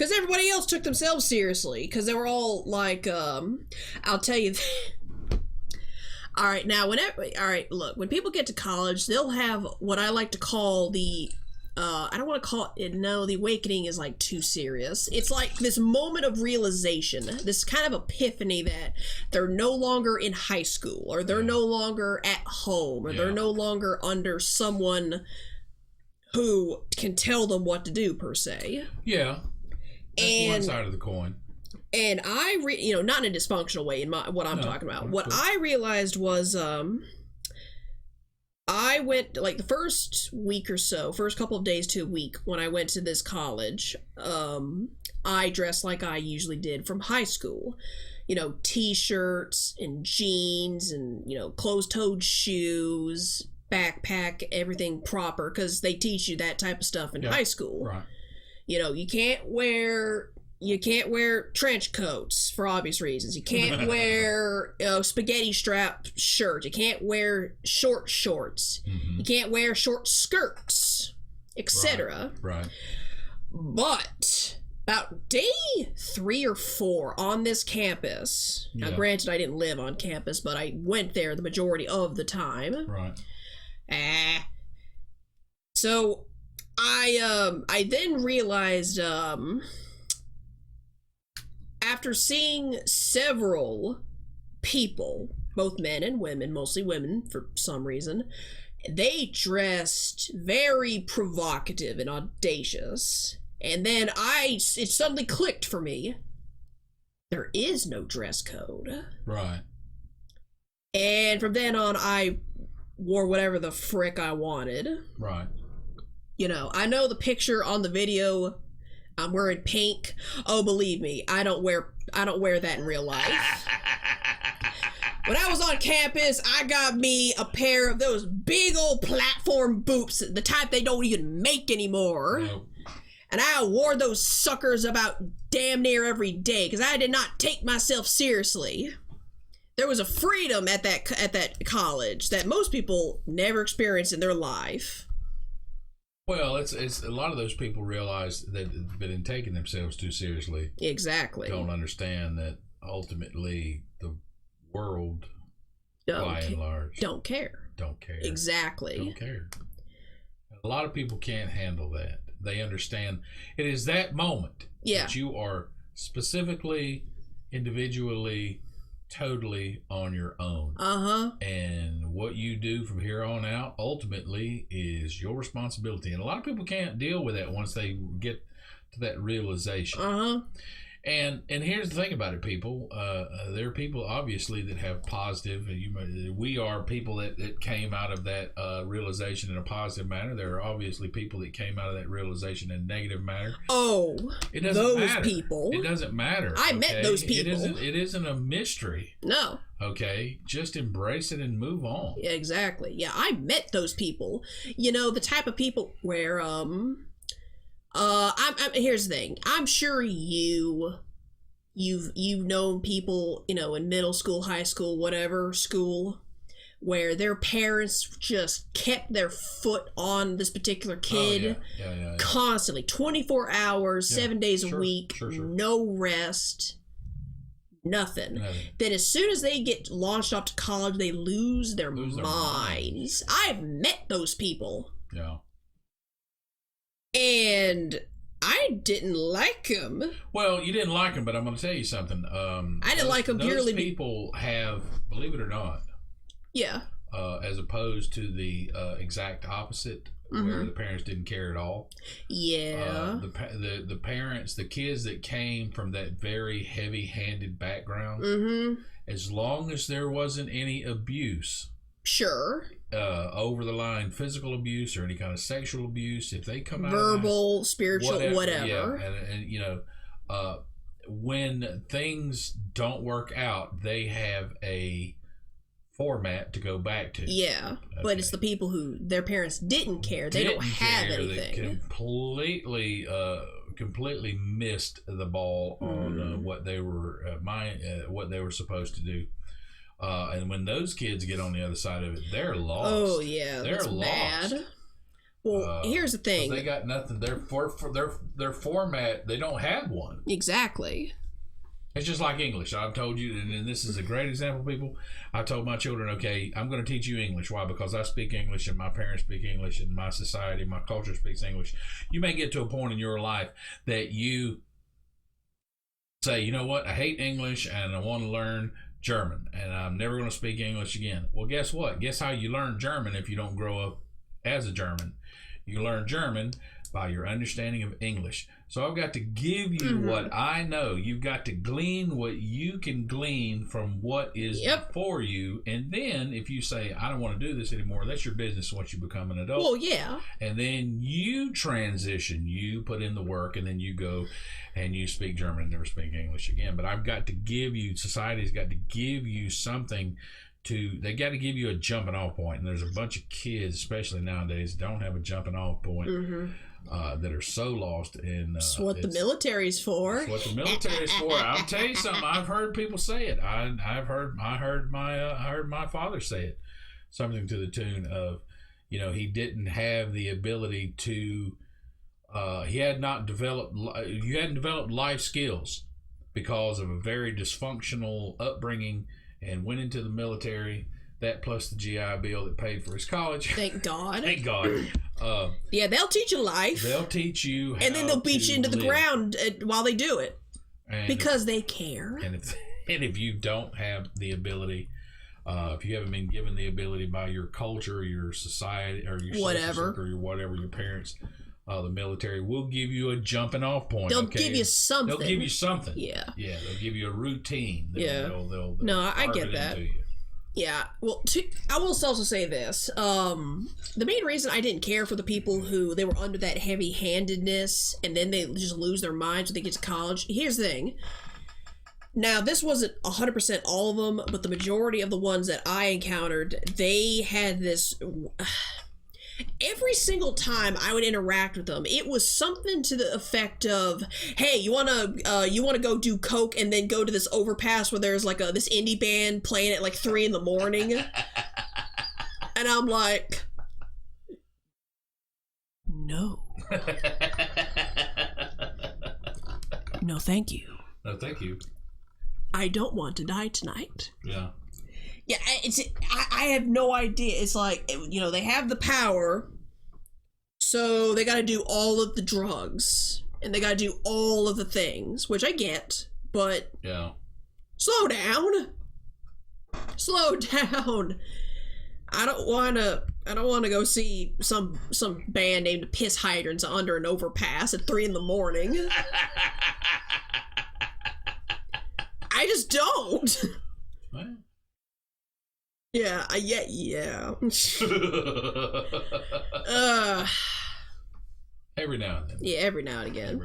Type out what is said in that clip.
Because everybody else took themselves seriously. Because they were all like, I'll tell you. All right, now, look, when people get to college, they'll have what I like to call the, I don't want to call it, no, the awakening is like too serious. It's like this moment of realization, this kind of epiphany that they're no longer in high school, or they're no longer at home, or they're no longer under someone who can tell them what to do, per se. Yeah. That's one side of the coin. And not in a dysfunctional way, what I'm talking about. What I realized was, I went, like, the first week or so, first couple of days to a week, when I went to this college, I dressed like I usually did from high school. You know, t-shirts and jeans and, closed-toed shoes, backpack, everything proper, because they teach you that type of stuff in high school. Right. You can't wear trench coats for obvious reasons. You can't wear spaghetti strap shirts. You can't wear short shorts. Mm-hmm. You can't wear short skirts, etc. Right. But about day 3 or 4 on this campus. Yeah. Now, granted, I didn't live on campus, but I went there the majority of the time. Right. So I then realized, after seeing several people, both men and women, mostly women for some reason, they dressed very provocative and audacious. And then it suddenly clicked for me. There is no dress code. Right. And from then on, I wore whatever the frick I wanted. Right. I know the picture on the video, I'm wearing pink. Oh, believe me, I don't wear that in real life. When I was on campus, I got me a pair of those big old platform boots, the type they don't even make anymore. Nope. And I wore those suckers about damn near every day because I did not take myself seriously. There was a freedom at that college that most people never experience in their life. Well, it's a lot of those people realize that they've been taking themselves too seriously. Exactly. Don't understand that ultimately the world, by and large, don't care. Exactly. Don't care. A lot of people can't handle that. They understand it is that moment that you are specifically, individually, totally on your own. And what you do from here on out ultimately is your responsibility. And a lot of people can't deal with that once they get to that realization. And here's the thing about it, people. There are people obviously that have positive. We are people that came out of that realization in a positive manner. There are obviously people that came out of that realization in a negative manner. Oh, it doesn't those matter. People. It doesn't matter. I met those people. It isn't a mystery. No. Okay, just embrace it and move on. Yeah, exactly. Yeah, I met those people. The type of people where here's the thing. I'm sure you've known people, in middle school, high school, whatever school, where their parents just kept their foot on this particular kid constantly, 24 hours, 7 days a week, no rest, nothing. Then as soon as they get launched off to college, they lose their minds. I've met those people. Yeah. And I didn't like him. Well, you didn't like him, but I'm going to tell you something. I didn't like him purely. Those people have, believe it or not, as opposed to the exact opposite, where the parents didn't care at all. Yeah. The parents, the kids that came from that very heavy-handed background, as long as there wasn't any abuse. Sure. Over the line physical abuse or any kind of sexual abuse, if they come out verbal, spiritual, whatever. And when things don't work out, they have a format to go back to. Yeah, okay. But it's the people who their parents didn't care. They don't have anything. They completely missed the ball on what they were what they were supposed to do. And when those kids get on the other side of it, they're lost. Oh yeah, they're lost. Bad. Well, here's the thing. They got nothing. Their format, they don't have one. Exactly. It's just like English. I've told you, and this is a great example, people. I told my children, okay, I'm going to teach you English. Why? Because I speak English, and my parents speak English, and my society, my culture speaks English. You may get to a point in your life that you say, you know what? I hate English, and I want to learn German, and I'm never going to speak English again. Well, guess what? Guess how you learn German if you don't grow up as a German? You learn German by your understanding of English. So I've got to give you what I know. You've got to glean what you can glean from what is before you. And then if you say, I don't want to do this anymore, that's your business once you become an adult. Well, yeah. And then you transition, you put in the work, and then you go and you speak German and never speak English again. But I've got to give you, society's got to give you something they got to give you a jumping off point. And there's a bunch of kids, especially nowadays, don't have a jumping off point. That are so lost in. That's what the military's for. That's what the military's for. I'll tell you something. I've heard people say it. I heard my father say it. Something to the tune of, he didn't have the ability to. You hadn't developed life skills because of a very dysfunctional upbringing, and went into the military. That plus the GI Bill that paid for his college. Thank God. Thank God. Yeah, they'll teach you life. They'll teach you how and then they'll beat you into the ground while they do it. Because they care. And if you don't have the ability, if you haven't been given the ability by your culture, your society, or your whatever, or your parents, the military will give you a jumping off point. They'll give you something. They'll give you something. Yeah. Yeah, they'll give you a routine. They'll I get that. Yeah, well, I will also say this. The main reason I didn't care for the people who they were under that heavy-handedness and then they just lose their minds when they get to college. Here's the thing. Now, this wasn't 100% all of them, but the majority of the ones that I encountered, they had this... Every single time I would interact with them, it was something to the effect of, "Hey, you wanna go do coke and then go to this overpass where there's like this indie band playing at like 3 a.m, and I'm like, no, no, thank you. No, thank you. I don't want to die tonight. Yeah. Yeah, I have no idea. It's like, they have the power, so they got to do all of the drugs, and they got to do all of the things, which I get, but slow down. Slow down. I don't want to go see some band named Piss Hydrants under an overpass at 3 a.m. I just don't. What? Yeah. Every now and then. Yeah, every now and again.